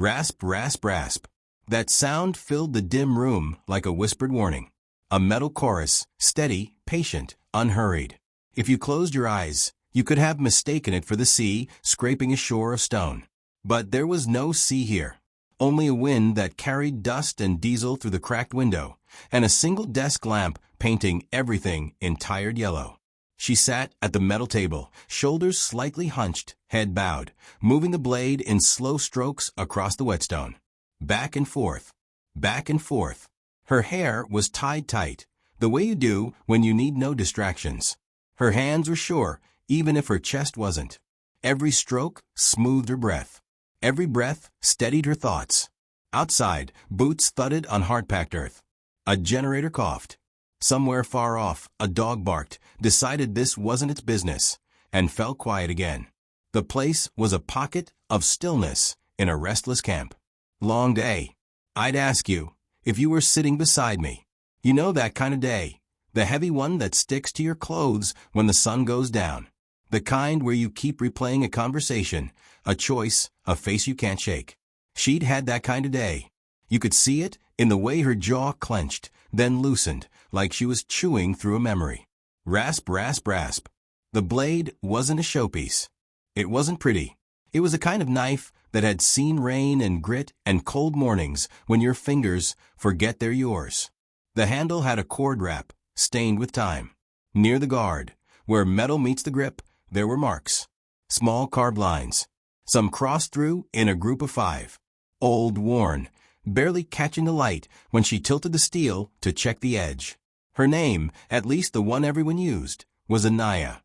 Rasp, rasp, rasp. That sound filled the dim room like a whispered warning. A metal chorus, steady, patient, unhurried. If you closed your eyes, you could have mistaken it for the sea scraping a shore of stone. But there was no sea here. Only a wind that carried dust and diesel through the cracked window, and a single desk lamp painting everything in tired yellow. She sat at the metal table, shoulders slightly hunched, head bowed, moving the blade in slow strokes across the whetstone. Back and forth. Back and forth. Her hair was tied tight, the way you do when you need no distractions. Her hands were sure, even if her chest wasn't. Every stroke smoothed her breath. Every breath steadied her thoughts. Outside, boots thudded on hard-packed earth. A generator coughed. Somewhere far off, a dog barked, decided this wasn't its business, and fell quiet again. The place was a pocket of stillness in a restless camp. Long day. I'd ask you, if you were sitting beside me. You know that kind of day. The heavy one that sticks to your clothes when the sun goes down. The kind where you keep replaying a conversation, a choice, a face you can't shake. She'd had that kind of day. You could see it in the way her jaw clenched, then loosened, like she was chewing through a memory. Rasp, rasp, rasp. The blade wasn't a showpiece. It wasn't pretty. It was a kind of knife that had seen rain and grit and cold mornings when your fingers forget they're yours. The handle had a cord wrap, stained with time. Near the guard, where metal meets the grip, there were marks. Small carved lines. Some crossed through in a group of 5. Old, worn, barely catching the light when she tilted the steel to check the edge. Her name, at least the one everyone used, was Anaya.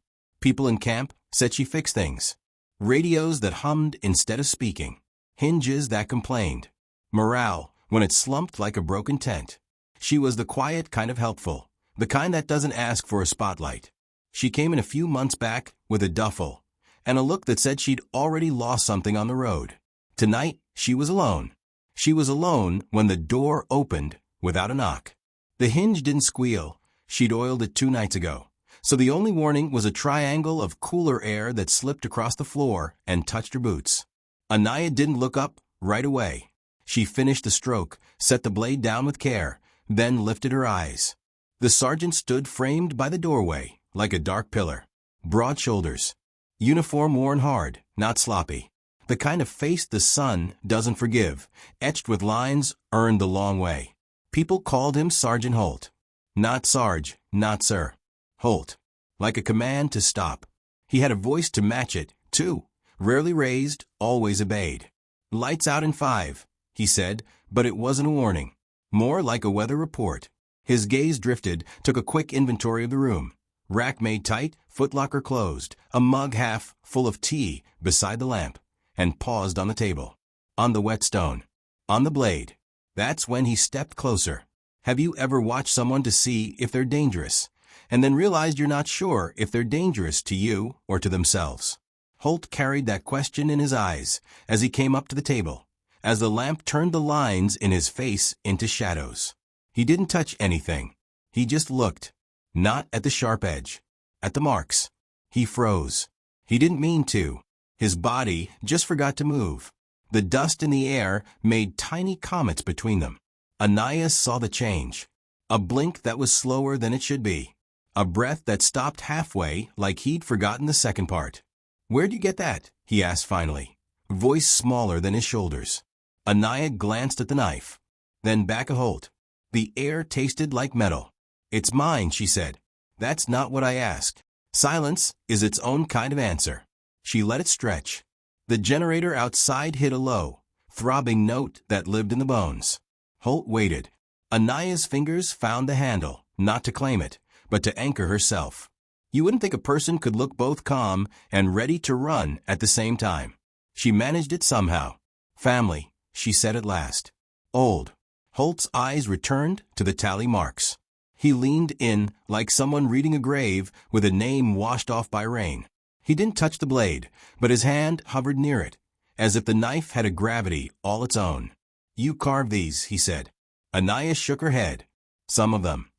People in camp said she fixed things. Radios that hummed instead of speaking. Hinges that complained. Morale when it slumped like a broken tent. She was the quiet kind of helpful, the kind that doesn't ask for a spotlight. She came in a few months back with a duffel, and a look that said she'd already lost something on the road. Tonight, she was alone. She was alone when the door opened without a knock. The hinge didn't squeal. She'd oiled it 2 nights ago. So the only warning was a triangle of cooler air that slipped across the floor and touched her boots. Anaya didn't look up right away. She finished the stroke, set the blade down with care, then lifted her eyes. The sergeant stood framed by the doorway, like a dark pillar. Broad shoulders. Uniform worn hard, not sloppy. The kind of face the sun doesn't forgive, etched with lines earned the long way. People called him Sergeant Holt. Not Sarge, not Sir. Holt. Like a command to stop. He had a voice to match it, too. Rarely raised, always obeyed. Lights out in 5, he said, but it wasn't a warning. More like a weather report. His gaze drifted, took a quick inventory of the room. Rack made tight, footlocker closed, a mug half full of tea beside the lamp, and paused on the table. On the whetstone. On the blade. That's when he stepped closer. Have you ever watched someone to see if they're dangerous, and then realized you're not sure if they're dangerous to you or to themselves? Holt carried that question in his eyes as he came up to the table, as the lamp turned the lines in his face into shadows. He didn't touch anything. He just looked. Not at the sharp edge. At the marks. He froze. He didn't mean to. His body just forgot to move. The dust in the air made tiny comets between them. Anaya saw the change. A blink that was slower than it should be. A breath that stopped halfway like he'd forgotten the second part. "Where'd you get that?" he asked finally, voice smaller than his shoulders. Anaya glanced at the knife, then back at Holt. The air tasted like metal. "It's mine," she said. "That's not what I asked." Silence is its own kind of answer. She let it stretch. The generator outside hit a low, throbbing note that lived in the bones. Holt waited. Anaya's fingers found the handle, not to claim it, but to anchor herself. You wouldn't think a person could look both calm and ready to run at the same time. She managed it somehow. "Family," she said at last. "Old." Holt's eyes returned to the tally marks. He leaned in like someone reading a grave with a name washed off by rain. He didn't touch the blade, but his hand hovered near it, as if the knife had a gravity all its own. "You carved these," he said. Anaya shook her head. "Some of them."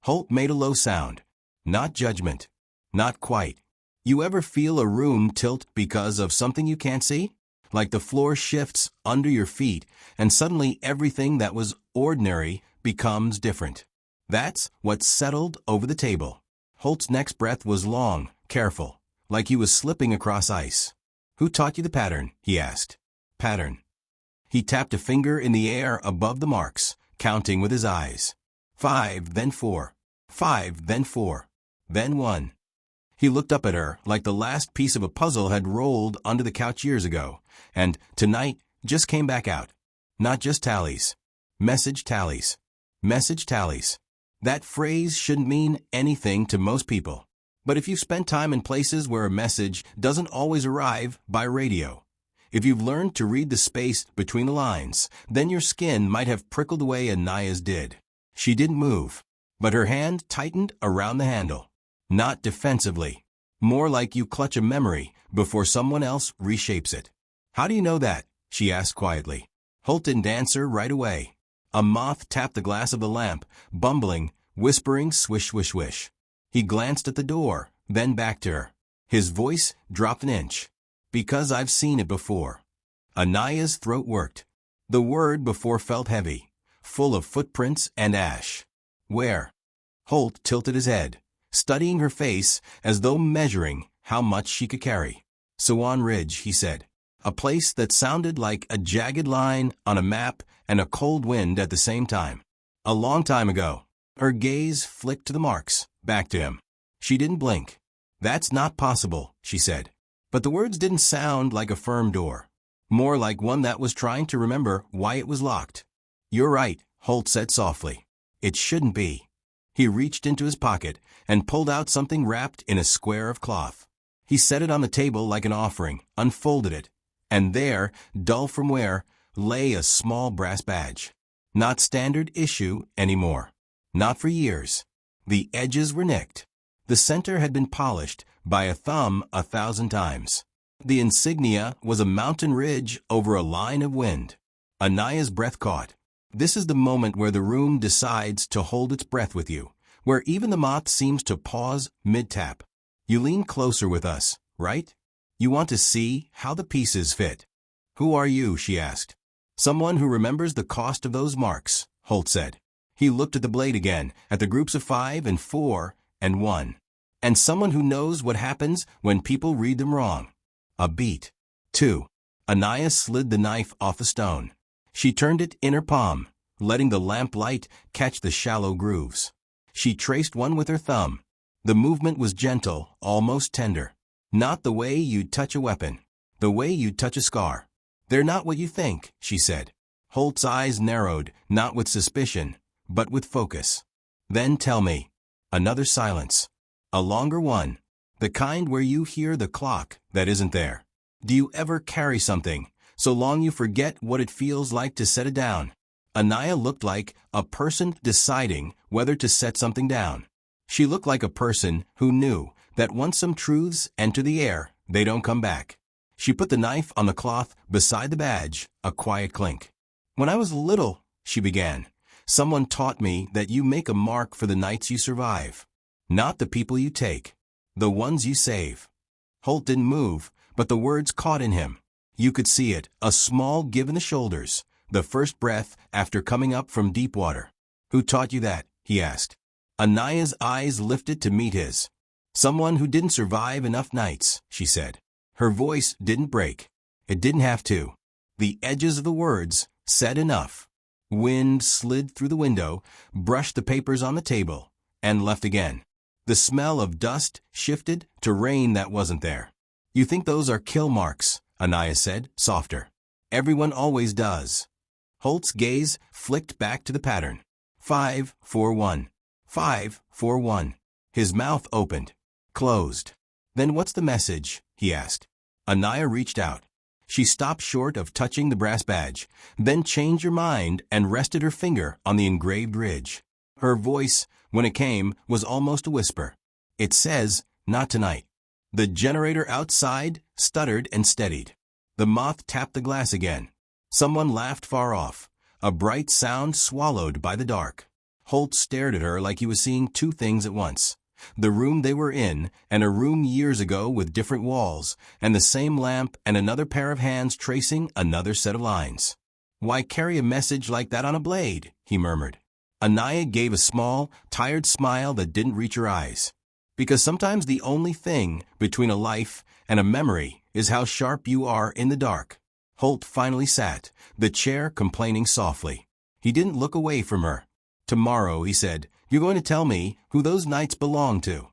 Holt made a low sound. Not judgment. Not quite. You ever feel a room tilt because of something you can't see? like the floor shifts under your feet and suddenly everything that was ordinary becomes different. That's what settled over the table. Holt's next breath was long, careful, like he was slipping across ice. "Who taught you the pattern?" he asked. "Pattern." He tapped a finger in the air above the marks, counting with his eyes. 5, then 4. 5, then 4. Then 1. He looked up at her like the last piece of a puzzle had rolled under the couch years ago, and tonight just came back out. Not just tallies. Message tallies. Message tallies. That phrase shouldn't mean anything to most people. But if you've spent time in places where a message doesn't always arrive by radio, if you've learned to read the space between the lines, then your skin might have prickled away Anaya's did. She didn't move, but her hand tightened around the handle. Not defensively. More like you clutch a memory before someone else reshapes it. "How do you know that?" she asked quietly. Holt didn't answer right away. A moth tapped the glass of the lamp, bumbling, whispering swish swish swish. He glanced at the door, then back to her. His voice dropped an inch. "Because I've seen it before." Anaya's throat worked. The word before felt heavy, full of footprints and ash. "Where?" Holt tilted his head, studying her face as though measuring how much she could carry. "Swan Ridge," he said. A place that sounded like a jagged line on a map and a cold wind at the same time. "A long time ago." Her gaze flicked to the marks, back to him. She didn't blink. "That's not possible," she said. But the words didn't sound like a firm door. More like one that was trying to remember why it was locked. "You're right," Holt said softly. "It shouldn't be." He reached into his pocket and pulled out something wrapped in a square of cloth. He set it on the table like an offering, unfolded it, and there, dull from wear, lay a small brass badge. Not standard issue anymore. Not for years. The edges were nicked. The center had been polished by a thumb 1,000 times. The insignia was a mountain ridge over a line of wind. Anaya's breath caught. This is the moment where the room decides to hold its breath with you, where even the moth seems to pause mid-tap. "You lean closer with us, right? You want to see how the pieces fit." "Who are you?" she asked. "Someone who remembers the cost of those marks," Holt said. He looked at the blade again, at the groups of 5 and 4 and 1. "And someone who knows what happens when people read them wrong." A beat. 2. Anaya slid the knife off the stone. She turned it in her palm, letting the lamp light catch the shallow grooves. She traced one with her thumb. The movement was gentle, almost tender. Not the way you'd touch a weapon. The way you'd touch a scar. "They're not what you think," she said. Holt's eyes narrowed, not with suspicion, but with focus. "Then tell me." Another silence. A longer one. The kind where you hear the clock that isn't there. "Do you ever carry something so long you forget what it feels like to set it down?" Anaya looked like a person deciding whether to set something down. She looked like a person who knew that once some truths enter the air, they don't come back. She put the knife on the cloth beside the badge, a quiet clink. "When I was little," she began, "someone taught me that you make a mark for the nights you survive. Not the people you take. The ones you save." Holt didn't move, but the words caught in him. You could see it, a small give in the shoulders, the first breath after coming up from deep water. "Who taught you that?" he asked. Anaya's eyes lifted to meet his. "Someone who didn't survive enough nights," she said. Her voice didn't break. It didn't have to. The edges of the words said enough. Wind slid through the window, brushed the papers on the table, and left again. The smell of dust shifted to rain that wasn't there. "You think those are kill marks," Anaya said, softer. "Everyone always does." Holt's gaze flicked back to the pattern. 5, 4, 1. 5, 4, 1. His mouth opened. Closed. "Then what's the message?" he asked. Anaya reached out. She stopped short of touching the brass badge, then changed her mind and rested her finger on the engraved ridge. Her voice, when it came, was almost a whisper. "It says, not tonight." The generator outside stuttered and steadied. The moth tapped the glass again. Someone laughed far off, a bright sound swallowed by the dark. Holt stared at her like he was seeing two things at once. The room they were in, and a room years ago with different walls, and the same lamp and another pair of hands tracing another set of lines. "Why carry a message like that on a blade?" he murmured. Anaya gave a small, tired smile that didn't reach her eyes. "Because sometimes the only thing between a life and a memory is how sharp you are in the dark." Holt finally sat, the chair complaining softly. He didn't look away from her. "Tomorrow," he said, "you're going to tell me who those knights belong to."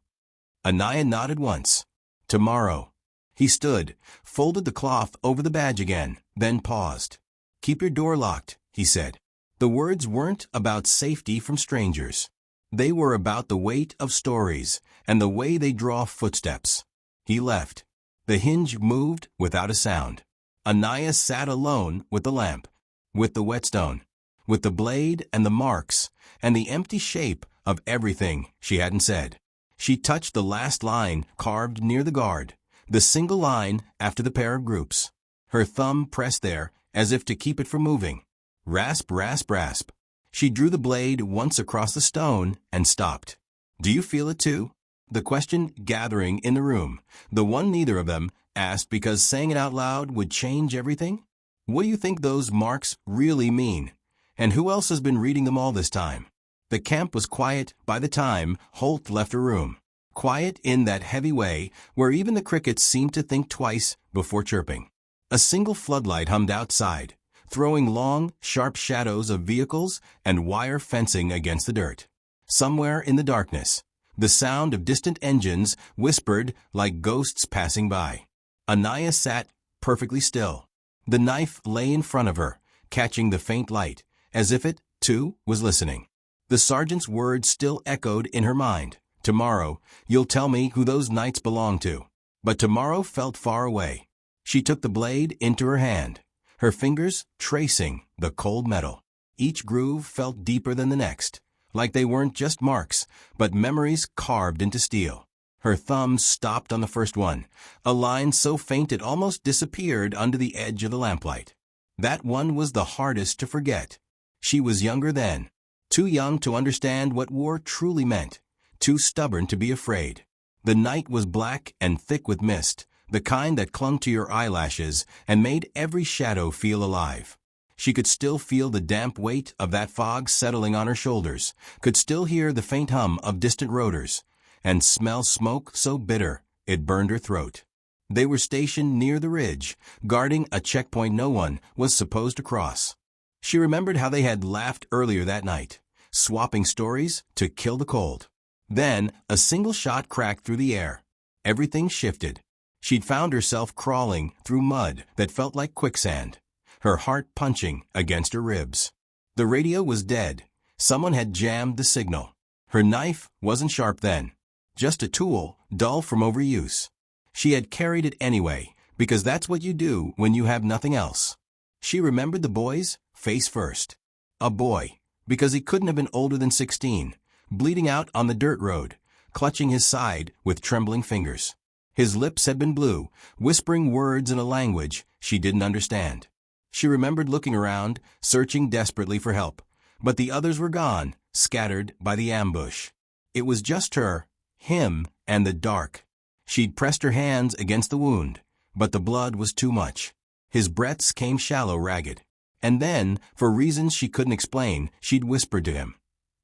Anaya nodded once. "Tomorrow." He stood, folded the cloth over the badge again, then paused. "Keep your door locked," he said. The words weren't about safety from strangers. They were about the weight of stories and the way they draw footsteps. He left. The hinge moved without a sound. Anaya sat alone with the lamp, with the whetstone, with the blade and the marks, and the empty shape of everything she hadn't said. She touched the last line carved near the guard, the single line after the pair of groups. Her thumb pressed there as if to keep it from moving. Rasp, rasp, rasp. She drew the blade once across the stone and stopped. "Do you feel it too?" The question gathering in the room, the one neither of them asked because saying it out loud would change everything. "What do you think those marks really mean? And who else has been reading them all this time?" The camp was quiet by the time Holt left her room. Quiet in that heavy way where even the crickets seemed to think twice before chirping. A single floodlight hummed outside, throwing long, sharp shadows of vehicles and wire fencing against the dirt. Somewhere in the darkness, the sound of distant engines whispered like ghosts passing by. Anaya sat perfectly still. The knife lay in front of her, catching the faint light, as if it, too, was listening. The sergeant's words still echoed in her mind. "Tomorrow, you'll tell me who those knights belong to." But tomorrow felt far away. She took the blade into her hand, her fingers tracing the cold metal. Each groove felt deeper than the next, like they weren't just marks, but memories carved into steel. Her thumb stopped on the first one, a line so faint it almost disappeared under the edge of the lamplight. That one was the hardest to forget. She was younger then, too young to understand what war truly meant, too stubborn to be afraid. The night was black and thick with mist, the kind that clung to your eyelashes and made every shadow feel alive. She could still feel the damp weight of that fog settling on her shoulders, could still hear the faint hum of distant rotors, and smell smoke so bitter it burned her throat. They were stationed near the ridge, guarding a checkpoint no one was supposed to cross. She remembered how they had laughed earlier that night, swapping stories to kill the cold. Then a single shot cracked through the air. Everything shifted. She'd found herself crawling through mud that felt like quicksand, her heart punching against her ribs. The radio was dead. Someone had jammed the signal. Her knife wasn't sharp then, just a tool, dull from overuse. She had carried it anyway, because that's what you do when you have nothing else. She remembered the boys face first. A boy, because he couldn't have been older than 16, bleeding out on the dirt road, clutching his side with trembling fingers. His lips had been blue, whispering words in a language she didn't understand. She remembered looking around, searching desperately for help, but the others were gone, scattered by the ambush. It was just her, him, and the dark. She'd pressed her hands against the wound, but the blood was too much. His breaths came shallow, ragged. And then, for reasons she couldn't explain, she'd whispered to him.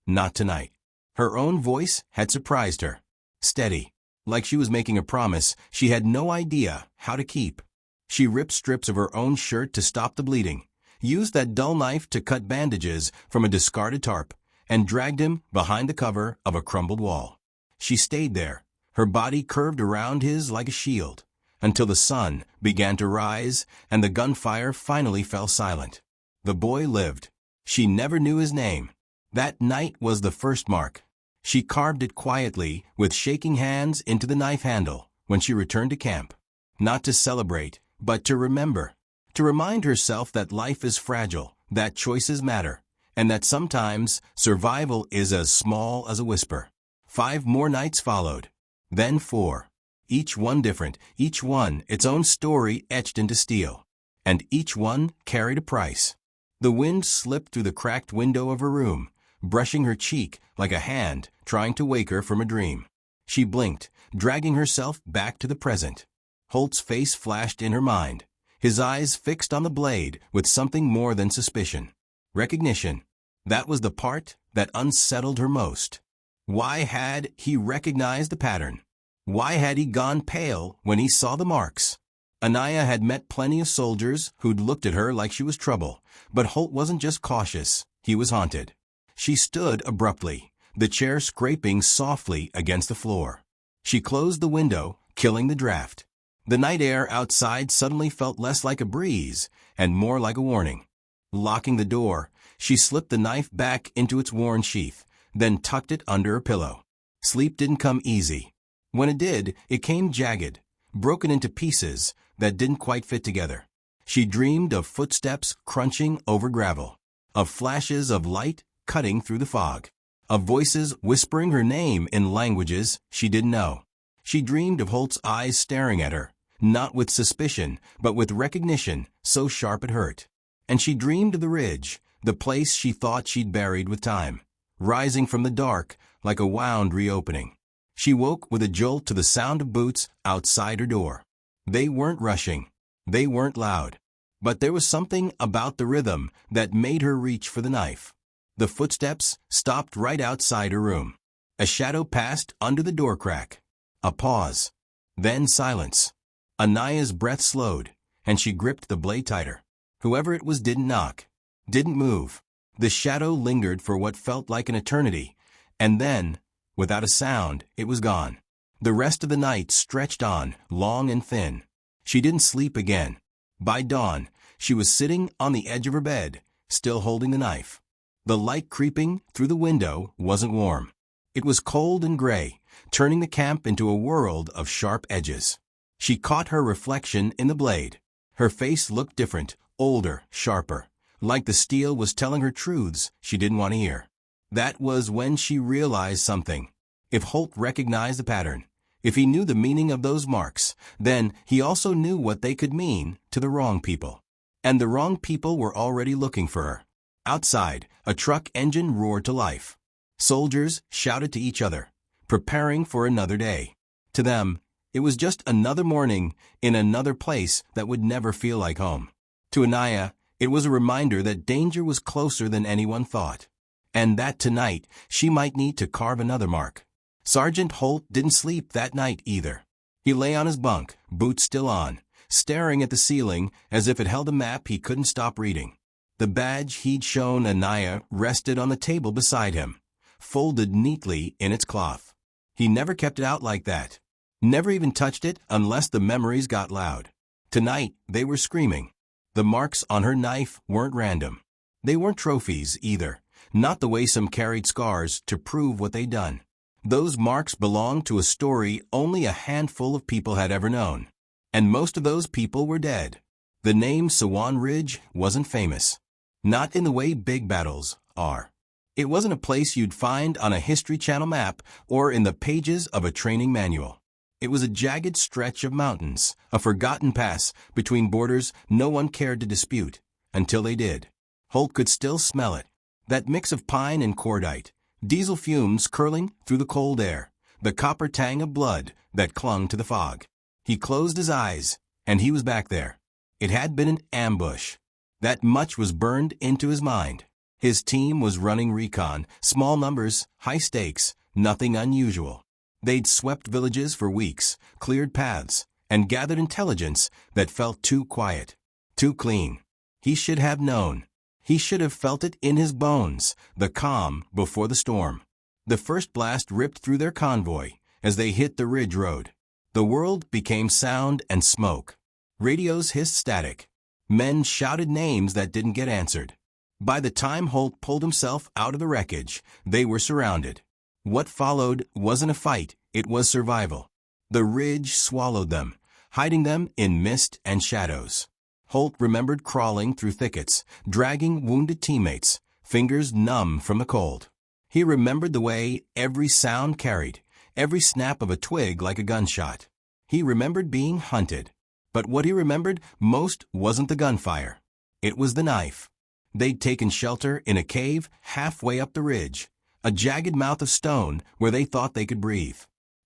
Not tonight. Her own voice had surprised her. Steady, like she was making a promise she had no idea how to keep. She ripped strips of her own shirt to stop the bleeding, used that dull knife to cut bandages from a discarded tarp, and dragged him behind the cover of a crumbled wall. She stayed there, her body curved around his like a shield, until the sun began to rise and the gunfire finally fell silent. The boy lived. She never knew his name. That night was the first mark. She carved it quietly with shaking hands into the knife handle when she returned to camp. Not to celebrate, but to remember. To remind herself that life is fragile, that choices matter, and that sometimes survival is as small as a whisper. 5 more nights followed. Then 4. Each one different, each one its own story etched into steel. And each one carried a price. The wind slipped through the cracked window of her room, brushing her cheek like a hand trying to wake her from a dream. She blinked, dragging herself back to the present. Holt's face flashed in her mind, his eyes fixed on the blade with something more than suspicion. Recognition. That was the part that unsettled her most. Why had he recognized the pattern? Why had he gone pale when he saw the marks? Anaya had met plenty of soldiers who'd looked at her like she was trouble, but Holt wasn't just cautious, he was haunted. She stood abruptly, the chair scraping softly against the floor. She closed the window, killing the draft. The night air outside suddenly felt less like a breeze and more like a warning. Locking the door, she slipped the knife back into its worn sheath, then tucked it under her pillow. Sleep didn't come easy. When it did, it came jagged, broken into pieces that didn't quite fit together. She dreamed of footsteps crunching over gravel, of flashes of light cutting through the fog, of voices whispering her name in languages she didn't know. She dreamed of Holt's eyes staring at her, not with suspicion, but with recognition so sharp it hurt. And she dreamed of the ridge, the place she thought she'd buried with time, rising from the dark like a wound reopening. She woke with a jolt to the sound of boots outside her door. They weren't rushing. They weren't loud. But there was something about the rhythm that made her reach for the knife. The footsteps stopped right outside her room. A shadow passed under the door crack. A pause. Then silence. Anaya's breath slowed, and she gripped the blade tighter. Whoever it was didn't knock, didn't move. The shadow lingered for what felt like an eternity, and then, without a sound, it was gone. The rest of the night stretched on, long and thin. She didn't sleep again. By dawn, she was sitting on the edge of her bed, still holding the knife. The light creeping through the window wasn't warm. It was cold and gray, turning the camp into a world of sharp edges. She caught her reflection in the blade. Her face looked different, older, sharper, like the steel was telling her truths she didn't want to hear. That was when she realized something. If Holt recognized the pattern, if he knew the meaning of those marks, then he also knew what they could mean to the wrong people. And the wrong people were already looking for her. Outside, a truck engine roared to life. Soldiers shouted to each other, preparing for another day. To them, it was just another morning in another place that would never feel like home. To Anaya, it was a reminder that danger was closer than anyone thought, and that tonight she might need to carve another mark. Sergeant Holt didn't sleep that night either. He lay on his bunk, boots still on, staring at the ceiling as if it held a map he couldn't stop reading. The badge he'd shown Anaya rested on the table beside him, folded neatly in its cloth. He never kept it out like that. Never even touched it unless the memories got loud. Tonight, they were screaming. The marks on her knife weren't random. They weren't trophies either, not the way some carried scars to prove what they'd done. Those marks belonged to a story only a handful of people had ever known. And most of those people were dead. The name Swan Ridge wasn't famous. Not in the way big battles are. It wasn't a place you'd find on a History Channel map or in the pages of a training manual. It was a jagged stretch of mountains, a forgotten pass between borders no one cared to dispute, until they did. Holt could still smell it. That mix of pine and cordite, diesel fumes curling through the cold air, the copper tang of blood that clung to the fog. He closed his eyes, and he was back there. It had been an ambush. That much was burned into his mind. His team was running recon, small numbers, high stakes, nothing unusual. They'd swept villages for weeks, cleared paths, and gathered intelligence that felt too quiet, too clean. He should have known. He should have felt it in his bones, the calm before the storm. The first blast ripped through their convoy as they hit the ridge road. The world became sound and smoke. Radios hissed static. Men shouted names that didn't get answered. By the time Holt pulled himself out of the wreckage, they were surrounded. What followed wasn't a fight, it was survival. The ridge swallowed them, hiding them in mist and shadows. Holt remembered crawling through thickets, dragging wounded teammates, fingers numb from the cold. He remembered the way every sound carried, every snap of a twig like a gunshot. He remembered being hunted. But what he remembered most wasn't the gunfire. It was the knife. They'd taken shelter in a cave halfway up the ridge, a jagged mouth of stone where they thought they could breathe.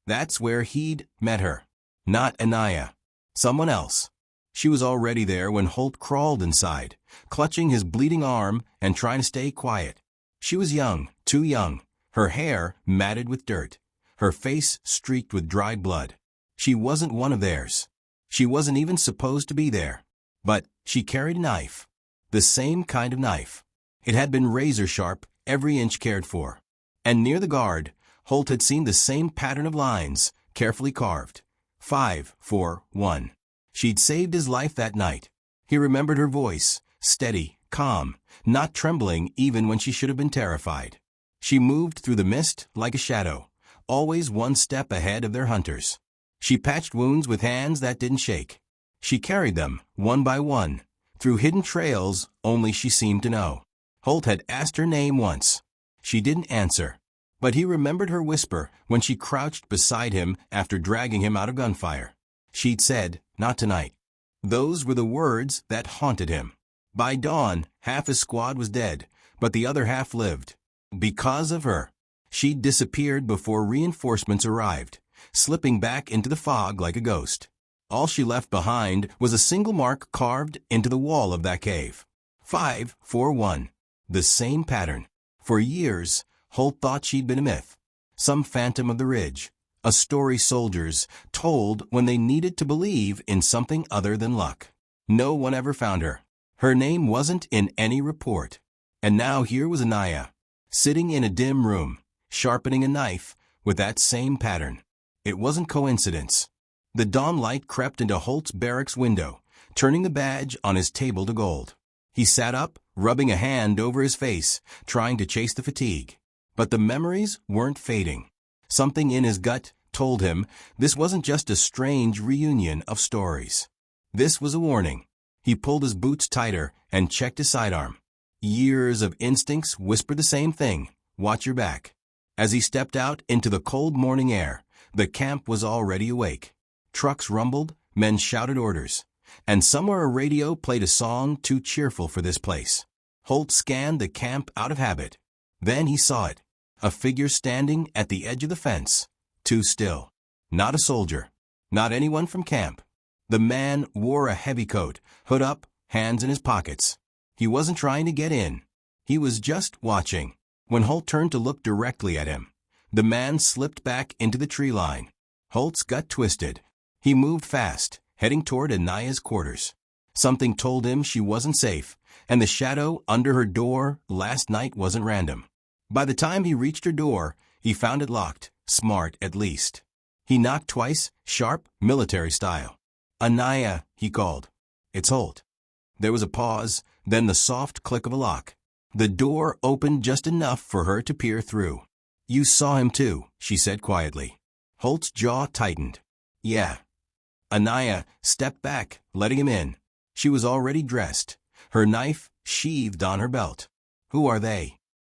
That's where he'd met her. Not Anaya. Someone else. She was already there when Holt crawled inside, clutching his bleeding arm and trying to stay quiet. She was young, too young, her hair matted with dirt, her face streaked with dried blood. She wasn't one of theirs. She wasn't even supposed to be there. But she carried a knife. The same kind of knife. It had been razor sharp, every inch cared for. And near the guard, Holt had seen the same pattern of lines, carefully carved. 5, 4, 1. She'd saved his life that night. He remembered her voice, steady, calm, not trembling even when she should have been terrified. She moved through the mist like a shadow, always one step ahead of their hunters. She patched wounds with hands that didn't shake. She carried them, one by one, through hidden trails only she seemed to know. Holt had asked her name once. She didn't answer. But he remembered her whisper when she crouched beside him after dragging him out of gunfire. She'd said, "Not tonight." Those were the words that haunted him. By dawn, half his squad was dead, but the other half lived. Because of her. She'd disappeared before reinforcements arrived, slipping back into the fog like a ghost. All she left behind was a single mark carved into the wall of that cave. 5, 4, 1. The same pattern. For years, Holt thought she'd been a myth, some phantom of the ridge, a story soldiers told when they needed to believe in something other than luck. No one ever found her. Her name wasn't in any report. And now here was Anaya, sitting in a dim room, sharpening a knife with that same pattern. It wasn't coincidence. The dawn light crept into Holt's barracks window, turning the badge on his table to gold. He sat up, rubbing a hand over his face, trying to chase the fatigue. But the memories weren't fading. Something in his gut told him this wasn't just a strange reunion of stories. This was a warning. He pulled his boots tighter and checked his sidearm. Years of instincts whispered the same thing: watch your back. As he stepped out into the cold morning air, the camp was already awake. Trucks rumbled, men shouted orders, and somewhere a radio played a song too cheerful for this place. Holt scanned the camp out of habit. Then he saw it. A figure standing at the edge of the fence, too still. Not a soldier. Not anyone from camp. The man wore a heavy coat, hood up, hands in his pockets. He wasn't trying to get in. He was just watching. When Holt turned to look directly at him, the man slipped back into the tree line. Holt's gut twisted. He moved fast, heading toward Anaya's quarters. Something told him she wasn't safe, and the shadow under her door last night wasn't random. By the time he reached her door, he found it locked, smart at least. He knocked twice, sharp, military style. "Anaya," he called. "It's Holt." There was a pause, then the soft click of a lock. The door opened just enough for her to peer through. "You saw him too," she said quietly. Holt's jaw tightened. "Yeah." Anaya stepped back, letting him in. She was already dressed, her knife sheathed on her belt. "Who are they?"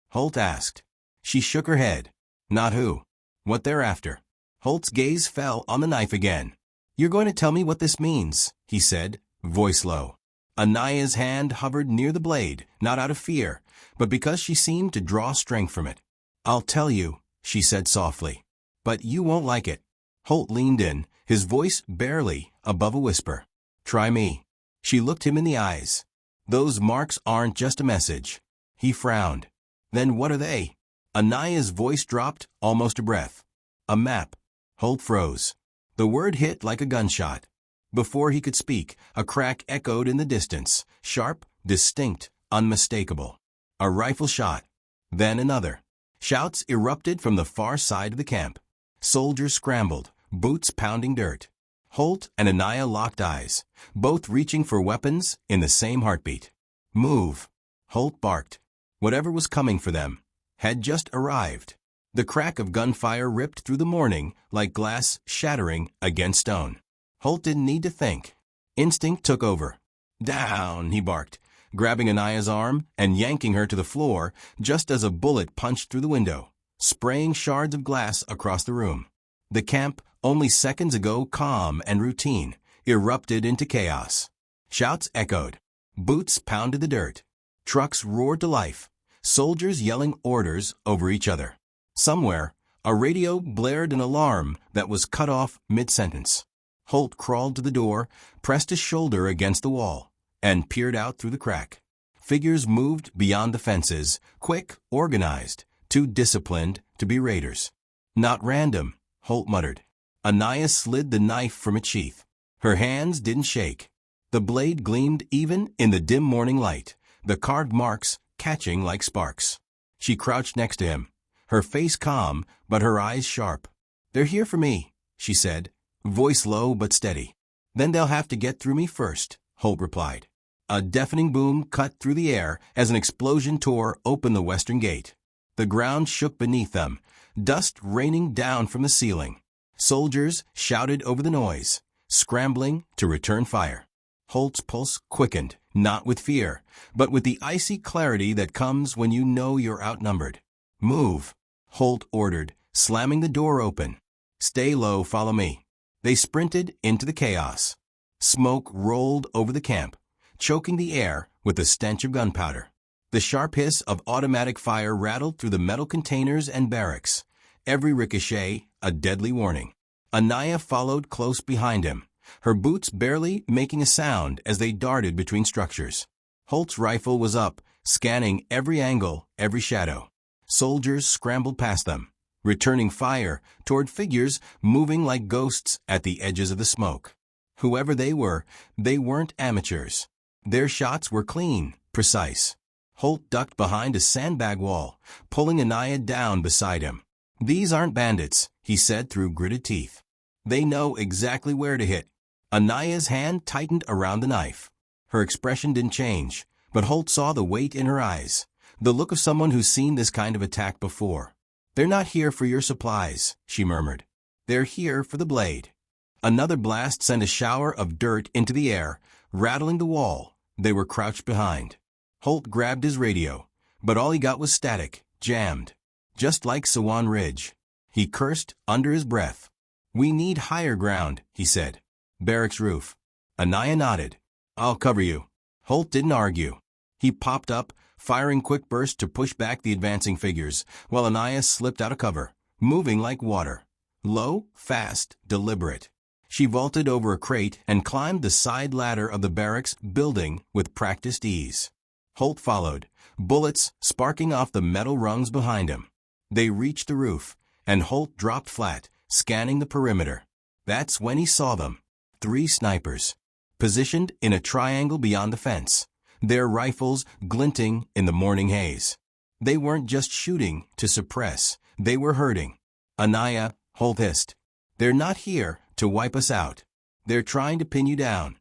Holt asked. She shook her head. "Not who. What they're after." Holt's gaze fell on the knife again. "You're going to tell me what this means," he said, voice low. Anaya's hand hovered near the blade, not out of fear, but because she seemed to draw strength from it. "I'll tell you," she said softly. "But you won't like it." Holt leaned in, his voice barely above a whisper. "Try me." She looked him in the eyes. "Those marks aren't just a message." He frowned. "Then what are they?" Anaya's voice dropped, almost a breath. "A map." Holt froze. The word hit like a gunshot. Before he could speak, a crack echoed in the distance, sharp, distinct, unmistakable. A rifle shot. Then another. Shouts erupted from the far side of the camp. Soldiers scrambled, boots pounding dirt. Holt and Anaya locked eyes, both reaching for weapons in the same heartbeat. "Move," Holt barked. Whatever was coming for them had just arrived. The crack of gunfire ripped through the morning like glass shattering against stone. Holt didn't need to think. Instinct took over. "Down," he barked, grabbing Anaya's arm and yanking her to the floor just as a bullet punched through the window, spraying shards of glass across the room. The camp, only seconds ago calm and routine, erupted into chaos. Shouts echoed. Boots pounded the dirt. Trucks roared to life. Soldiers yelling orders over each other. Somewhere, A radio blared an alarm that was cut off mid-sentence. Holt crawled to the door, pressed his shoulder against the wall, and peered out through the crack. Figures moved beyond the fences, quick, organized, too disciplined to be raiders. Not random, Holt muttered. Anaya slid the knife from its sheath. Her hands didn't shake. The blade gleamed even in the dim morning light, the carved marks catching like sparks. She crouched next to him, her face calm but her eyes sharp. "They're here for me," she said, voice low but steady. "Then they'll have to get through me first," Holt replied. A deafening boom cut through the air as an explosion tore open the western gate. The ground shook beneath them, dust raining down from the ceiling. Soldiers shouted over the noise, scrambling to return fire. Holt's pulse quickened, not with fear, but with the icy clarity that comes when you know you're outnumbered. "Move," Holt ordered, slamming the door open. "Stay low, follow me." They sprinted into the chaos. Smoke rolled over the camp, choking the air with the stench of gunpowder. The sharp hiss of automatic fire rattled through the metal containers and barracks, every ricochet a deadly warning. Anaya followed close behind him, her boots barely making a sound as they darted between structures. Holt's rifle was up, scanning every angle, every shadow. Soldiers scrambled past them, returning fire toward figures moving like ghosts at the edges of the smoke. Whoever they weren't amateurs. Their shots were clean, precise. Holt ducked behind a sandbag wall, pulling Anaya down beside him. "These aren't bandits," he said through gritted teeth. "They know exactly where to hit." Anaya's hand tightened around the knife. Her expression didn't change, but Holt saw the weight in her eyes, the look of someone who's seen this kind of attack before. "They're not here for your supplies," she murmured. "They're here for the blade." Another blast sent a shower of dirt into the air, rattling the wall they were crouched behind. Holt grabbed his radio, but all he got was static, jammed. Just like Swan Ridge. He cursed under his breath. "We need higher ground," he said. "Barracks roof." Anaya nodded. "I'll cover you." Holt didn't argue. He popped up, firing quick bursts to push back the advancing figures, while Anaya slipped out of cover, moving like water. Low, fast, deliberate. She vaulted over a crate and climbed the side ladder of the barracks building with practiced ease. Holt followed, bullets sparking off the metal rungs behind him. They reached the roof, and Holt dropped flat, scanning the perimeter. That's when he saw them. 3 snipers, positioned in a triangle beyond the fence, their rifles glinting in the morning haze. They weren't just shooting to suppress, they were hurting. "Anaya," Holt hissed. "They're not here to wipe us out. They're trying to pin you down."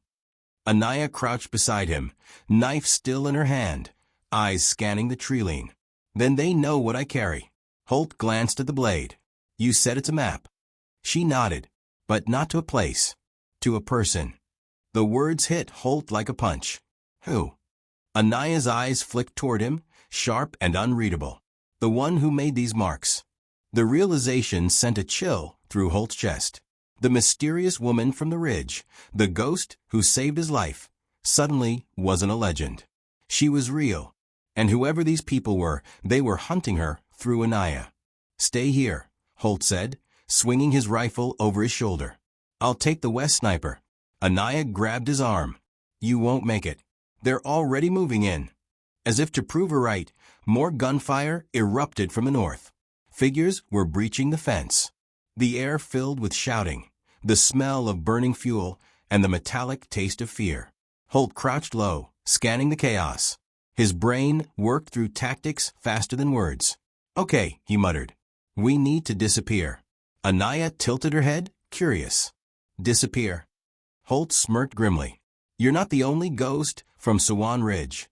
Anaya crouched beside him, knife still in her hand, eyes scanning the tree-line. "Then they know what I carry." Holt glanced at the blade. "You said it's a map." She nodded, but not to a place, to a person. The words hit Holt like a punch. "Who?" Anaya's eyes flicked toward him, sharp and unreadable. "The one who made these marks." The realization sent a chill through Holt's chest. The mysterious woman from the ridge, the ghost who saved his life, suddenly wasn't a legend. She was real, and whoever these people were, they were hunting her through Anaya. "Stay here," Holt said, swinging his rifle over his shoulder. "I'll take the west sniper." Anaya grabbed his arm. "You won't make it. They're already moving in." As if to prove her right, more gunfire erupted from the north. Figures were breaching the fence. The air filled with shouting, the smell of burning fuel, and the metallic taste of fear. Holt crouched low, scanning the chaos. His brain worked through tactics faster than words. "Okay," he muttered. "We need to disappear." Anaya tilted her head, curious. "Disappear?" Holt smirked grimly. "You're not the only ghost from Swan Ridge."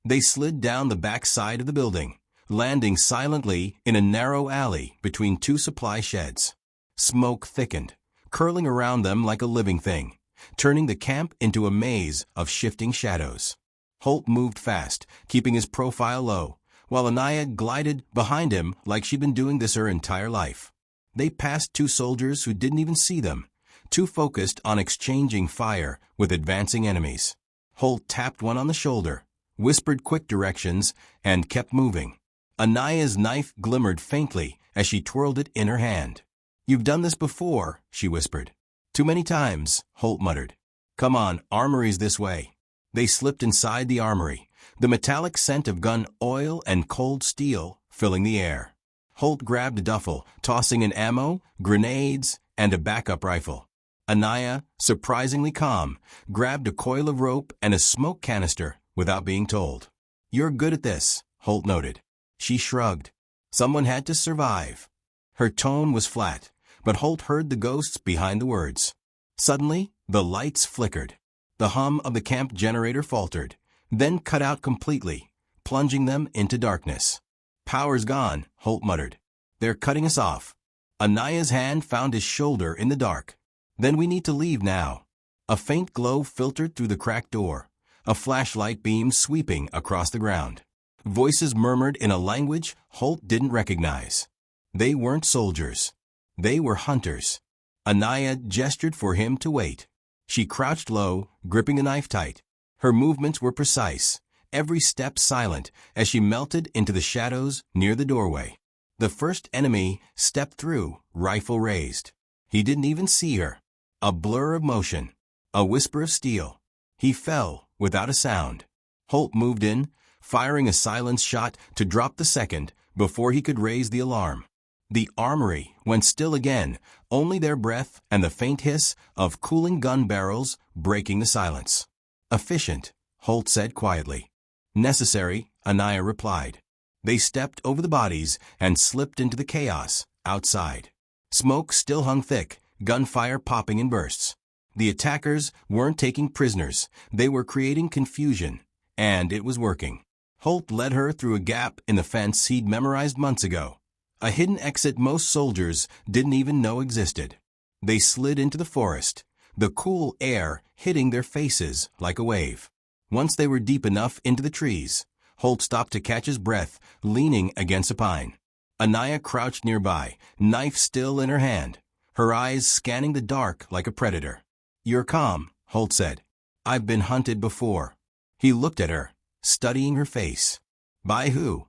They slid down the back side of the building, landing silently in a narrow alley between 2 supply sheds. Smoke thickened, curling around them like a living thing, turning the camp into a maze of shifting shadows. Holt moved fast, keeping his profile low, while Anaya glided behind him like she'd been doing this her entire life. They passed 2 soldiers who didn't even see them, too focused on exchanging fire with advancing enemies. Holt tapped one on the shoulder, whispered quick directions, and kept moving. Anaya's knife glimmered faintly as she twirled it in her hand. "You've done this before," she whispered. "Too many times," Holt muttered. "Come on, armory's this way." They slipped inside the armory, the metallic scent of gun oil and cold steel filling the air. Holt grabbed a duffel, tossing in ammo, grenades, and a backup rifle. Anaya, surprisingly calm, grabbed a coil of rope and a smoke canister without being told. "You're good at this," Holt noted. She shrugged. Someone had to survive. Her tone was flat, but Holt heard the ghosts behind the words. Suddenly, the lights flickered. The hum of the camp generator faltered, then cut out completely, plunging them into darkness. "Power's gone," Holt muttered. "They're cutting us off." Anaya's hand found his shoulder in the dark. "Then we need to leave now." A faint glow filtered through the cracked door, a flashlight beam sweeping across the ground. Voices murmured in a language Holt didn't recognize. They weren't soldiers. They were hunters. Anaya gestured for him to wait. She crouched low, gripping the knife tight. Her movements were precise, every step silent as she melted into the shadows near the doorway. The first enemy stepped through, rifle raised. He didn't even see her. A blur of motion, a whisper of steel. He fell without a sound. Holt moved in, firing a silence shot to drop the second before he could raise the alarm. The armory went still again, only their breath and the faint hiss of cooling gun barrels breaking the silence. "Efficient," Holt said quietly. "Necessary," Anaya replied. They stepped over the bodies and slipped into the chaos outside. Smoke still hung thick, gunfire popping in bursts. The attackers weren't taking prisoners, they were creating confusion, and it was working. Holt led her through a gap in the fence he'd memorized months ago, a hidden exit most soldiers didn't even know existed. They slid into the forest, the cool air hitting their faces like a wave. Once they were deep enough into the trees, Holt stopped to catch his breath, leaning against a pine. Anaya crouched nearby, knife still in her hand, her eyes scanning the dark like a predator. "You're calm," Holt said. "I've been hunted before." He looked at her, studying her face. "By who?"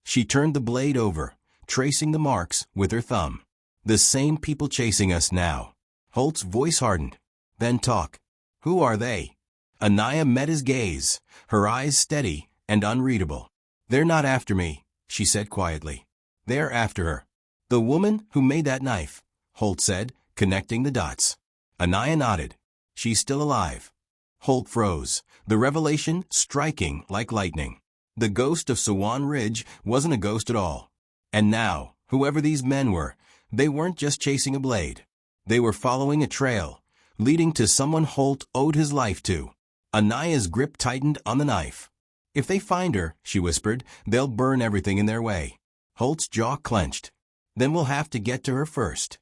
She turned the blade over, tracing the marks with her thumb. "The same people chasing us now." Holt's voice hardened. "Then talk. Who are they?" Anaya met his gaze, her eyes steady and unreadable. "They're not after me," she said quietly. "They're after her." "The woman who made that knife," Holt said, connecting the dots. Anaya nodded. "She's still alive." Holt froze, the revelation striking like lightning. The ghost of Swan Ridge wasn't a ghost at all. And now, whoever these men were, they weren't just chasing a blade. They were following a trail, leading to someone Holt owed his life to. Anaya's grip tightened on the knife. "If they find her," she whispered, "they'll burn everything in their way." Holt's jaw clenched. "Then we'll have to get to her first."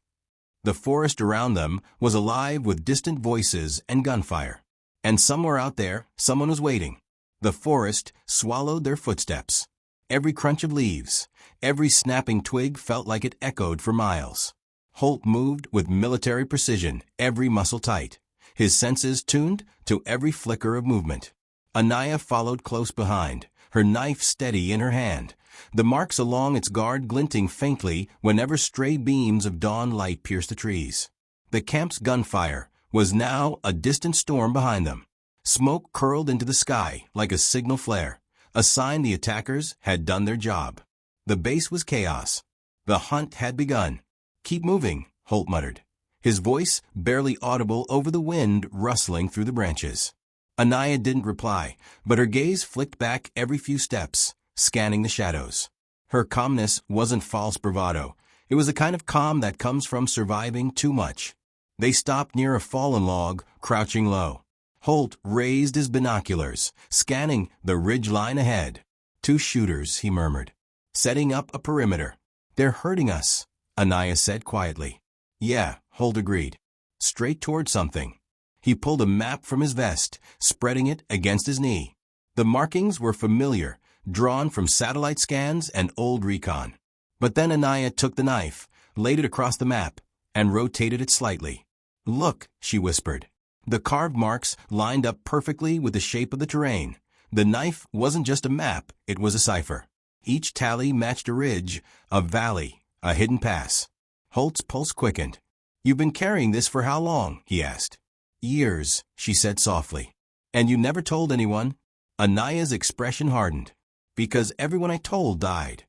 The forest around them was alive with distant voices and gunfire. And somewhere out there, someone was waiting. The forest swallowed their footsteps. Every crunch of leaves, every snapping twig felt like it echoed for miles. Holt moved with military precision, every muscle tight, his senses tuned to every flicker of movement. Anaya followed close behind, her knife steady in her hand, the marks along its guard glinting faintly whenever stray beams of dawn light pierced the trees. The camp's gunfire was now a distant storm behind them. Smoke curled into the sky like a signal flare, a sign the attackers had done their job. The base was chaos. The hunt had begun. "Keep moving," Holt muttered, his voice barely audible over the wind rustling through the branches. Anaya didn't reply, but her gaze flicked back every few steps, scanning the shadows. Her calmness wasn't false bravado. It was the kind of calm that comes from surviving too much. They stopped near a fallen log, crouching low. Holt raised his binoculars, scanning the ridge line ahead. "Two shooters," he murmured, "setting up a perimeter." "They're hurting us," Anaya said quietly. "Yeah," Holt agreed. Straight toward something. He pulled a map from his vest, spreading it against his knee. The markings were familiar, drawn from satellite scans and old recon. But then Anaya took the knife, laid it across the map, and rotated it slightly. "Look," she whispered. The carved marks lined up perfectly with the shape of the terrain. The knife wasn't just a map, it was a cipher. Each tally matched a ridge, a valley, a hidden pass. Holt's pulse quickened. "You've been carrying this for how long?" he asked. "Years," she said softly. "And you never told anyone?" Anaya's expression hardened. "Because everyone I told died."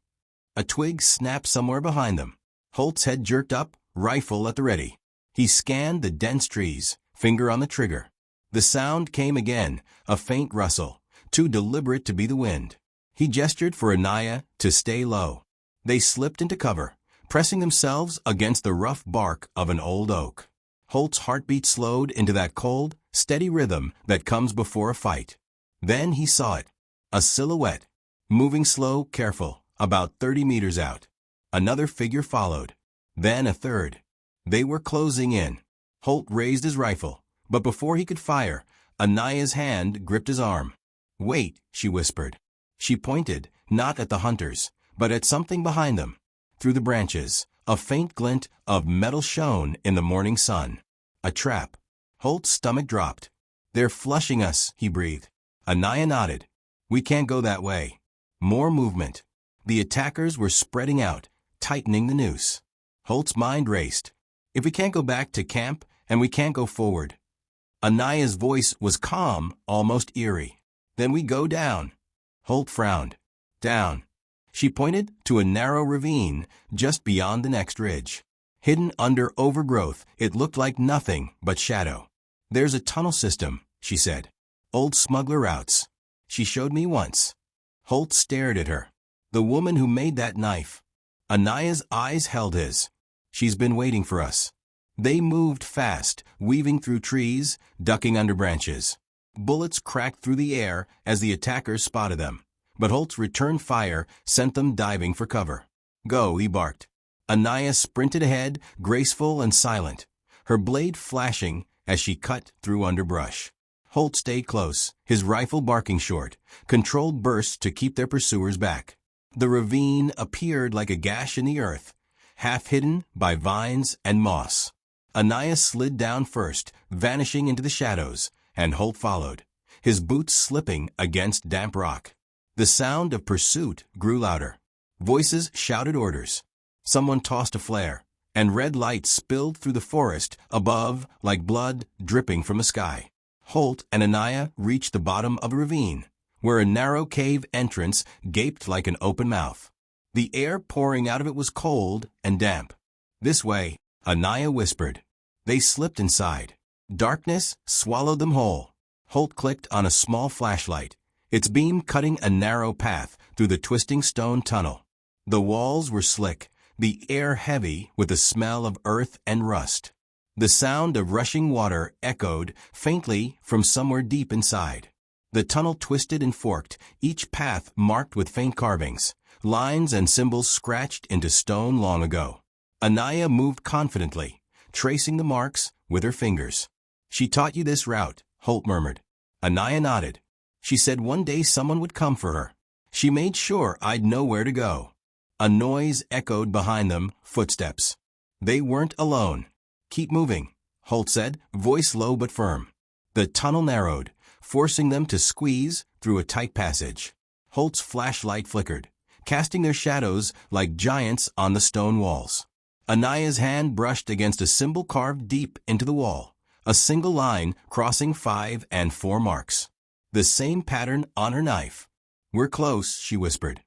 A twig snapped somewhere behind them. Holt's head jerked up, rifle at the ready. He scanned the dense trees, finger on the trigger. The sound came again, a faint rustle, too deliberate to be the wind. He gestured for Anaya to stay low. They slipped into cover, pressing themselves against the rough bark of an old oak. Holt's heartbeat slowed into that cold, steady rhythm that comes before a fight. Then he saw it. A silhouette, moving slow, careful, about 30 meters out. Another figure followed. Then a third. They were closing in. Holt raised his rifle, but before he could fire, Anaya's hand gripped his arm. "Wait," she whispered. She pointed, not at the hunters, but at something behind them. Through the branches, a faint glint of metal shone in the morning sun. A trap. Holt's stomach dropped. "They're flushing us," he breathed. Anaya nodded. "We can't go that way." More movement. The attackers were spreading out, tightening the noose. Holt's mind raced. "If we can't go back to camp, and we can't go forward." Anaya's voice was calm, almost eerie. "Then we go down." Holt frowned. "Down." She pointed to a narrow ravine just beyond the next ridge. Hidden under overgrowth, it looked like nothing but shadow. "There's a tunnel system," she said. "Old smuggler routes. She showed me once." Holt stared at her. "The woman who made that knife." Anaya's eyes held his. "She's been waiting for us." They moved fast, weaving through trees, ducking under branches. Bullets cracked through the air as the attackers spotted them, but Holt's return fire sent them diving for cover. "Go," he barked. Anaya sprinted ahead, graceful and silent, her blade flashing as she cut through underbrush. Holt stayed close, his rifle barking short, controlled bursts to keep their pursuers back. The ravine appeared like a gash in the earth, half hidden by vines and moss. Anaya slid down first, vanishing into the shadows, and Holt followed, his boots slipping against damp rock. The sound of pursuit grew louder. Voices shouted orders. Someone tossed a flare, and red light spilled through the forest above like blood dripping from the sky. Holt and Anaya reached the bottom of a ravine, where a narrow cave entrance gaped like an open mouth. The air pouring out of it was cold and damp. "This way," Anaya whispered. They slipped inside. Darkness swallowed them whole. Holt clicked on a small flashlight, its beam cutting a narrow path through the twisting stone tunnel. The walls were slick, the air heavy with the smell of earth and rust. The sound of rushing water echoed faintly from somewhere deep inside. The tunnel twisted and forked, each path marked with faint carvings, lines and symbols scratched into stone long ago. Anaya moved confidently, tracing the marks with her fingers. "She taught you this route," Holt murmured. Anaya nodded. "She said one day someone would come for her. She made sure I'd know where to go." A noise echoed behind them, footsteps. They weren't alone. "Keep moving," Holt said, voice low but firm. The tunnel narrowed, forcing them to squeeze through a tight passage. Holt's flashlight flickered, casting their shadows like giants on the stone walls. Anaya's hand brushed against a symbol carved deep into the wall, a single line crossing 5 and 4 marks. The same pattern on her knife. "We're close," she whispered.